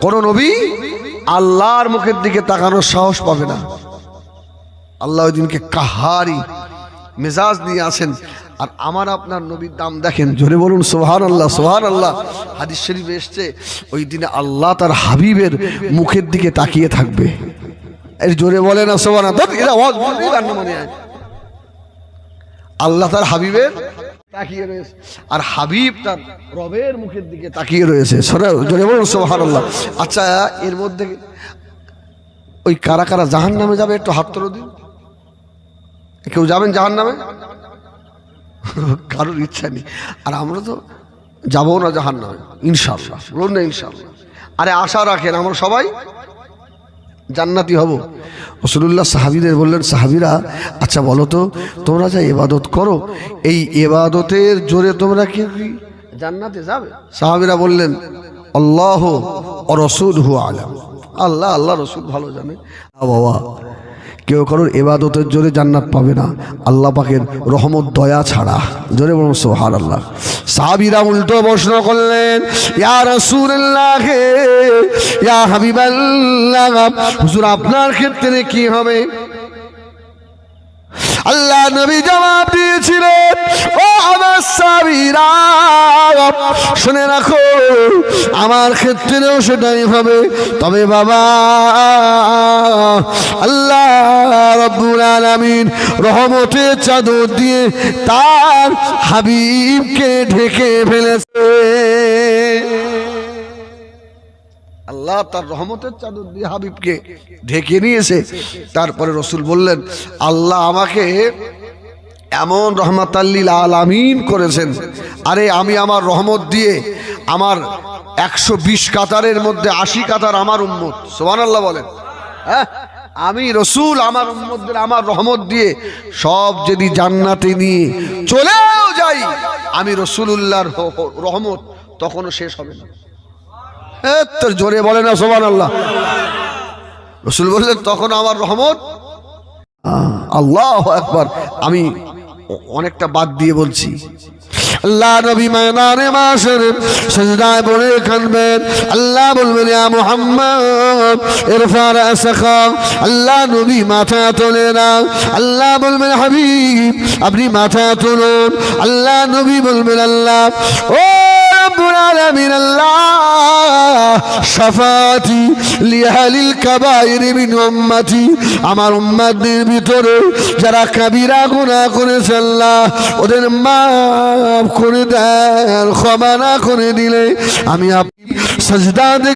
কোন নবী আল্লাহর মুখের দিকে তাকানোর সাহস পাবে না। আল্লাহ ওই দিনকে কাহারি মেজাজ নিয়ে আসেন। আর আমার আপনার নবীর দাম দেখেন, জোরে বলুন সুবহানাল্লাহ সুবহানাল্লাহ। হাদিস শরীফে এসেছে ওই দিনে আল্লাহ তার হাবিবের মুখের দিকে তাকিয়ে থাকবে। এই জোরে বলে না সুবহানাল্লাহ। আল্লাহ তার হাবিবের তাকিয়ে রয়েছে আর হাবিব তার রবের মুখের দিকে তাকিয়ে রয়েছে। জোরে বলুন সুবহানাল্লাহ। আচ্ছা, এর মধ্যে ওই কারা কারা জাহান্নামে যাবে একটু হাত তোলো দিন। কেউ যাবেন জাহান্নামে? কারোর ইচ্ছা নেই। আর আমরা তো যাবো না জাহান্নামে ইনশাআল্লাহ, বলুন না ইনশাআল্লাহ। আরে আশা রাখেন আমরা সবাই জান্নাতি হব। রাসূলুল্লাহ সাহাবীদের বললেন, সাহাবীরা আচ্ছা বলো তো, তোমরা যা ইবাদত করো এই ইবাদতের জোরে তোমরা কি জান্নাতে যাবে? সাহাবীরা বললেন, আল্লাহ ওয়া রাসূলুহু আলাম, আল্লাহ আল্লাহ রাসূল ভালো জানে। বাবা, কেউ কারোর ইবাদতের জোরে জান্নাত পাবে না আল্লাহ পাকের রহমত দয়া ছাড়া। জোরে বলুন সুবহানাল্লাহ। সাহাবীরা উল্টো প্রশ্ন করলেন, ইয়া রাসূলুল্লাহ, ইয়া হাবিবাল্লাহ, হুজুর আপনার ক্ষেত্রে কি হবে? আল্লাহ নবী জবাব দিয়েছিলেন, ও আমার সাহাবীরা শুনে রাখো, আমার ক্ষেত্রেও সেটাই হবে। তবে বাবা, আল্লাহ রাব্বুল আলামিন রহমতের চাদর দিয়ে তার হাবিবকে ঢেকে ফেলেছে। আল্লাহ তার রহমতের চাদর দিয়ে হাবিবকে ঢেকে নিয়েছে। তারপরে রাসূল বললেন, আল্লাহ আমাকে এমন রহমাতাল্লিল আলামিন করেছেন, আরে আমি আমার রহমত দিয়ে আমার 120 কাতারের মধ্যে 80 কাতার আমার উম্মত। সুবহানাল্লাহ বলেন। হ্যাঁ, আমি রাসূল আমার উম্মতদের আমার রহমত দিয়ে সব যদি জান্নাতে নিয়ে চলেও যাই, আমি রাসূলুল্লাহর রহমত তখনও শেষ হবে না। তোর জোরে বলে না সুবহানাল্লাহ। রাসূল বললেন, তখন আমার রহমত। আল্লাহু আকবার। আমি অনেকটা বাদ দিয়ে বলছি। আল্লাহ নবী ময়দানে মাশরে সিজদায় পড়ে কাঁদবেন। আল্লাহ বলবেন, ইয়া মুহাম্মদ ইরফা রাসাকা। আল্লাহ নবী মাথা তোলে না। আল্লাহ বলবেন, হাবিব আপনি মাথা তুলুন। আল্লাহ নবী বলবেন, আল্লাহ ও রব্বুল আলামিন, আল্লাহ শাফাতি লিআহলিল কাবাইর মিন উম্মতি, আমার উম্মতদের ভিতরে যারা কাবিরা গুনাহ করেছে আল্লাহ ওদের মাফ করে দেন। ক্ষমা না করে দিলে আমি আপনি সাজদা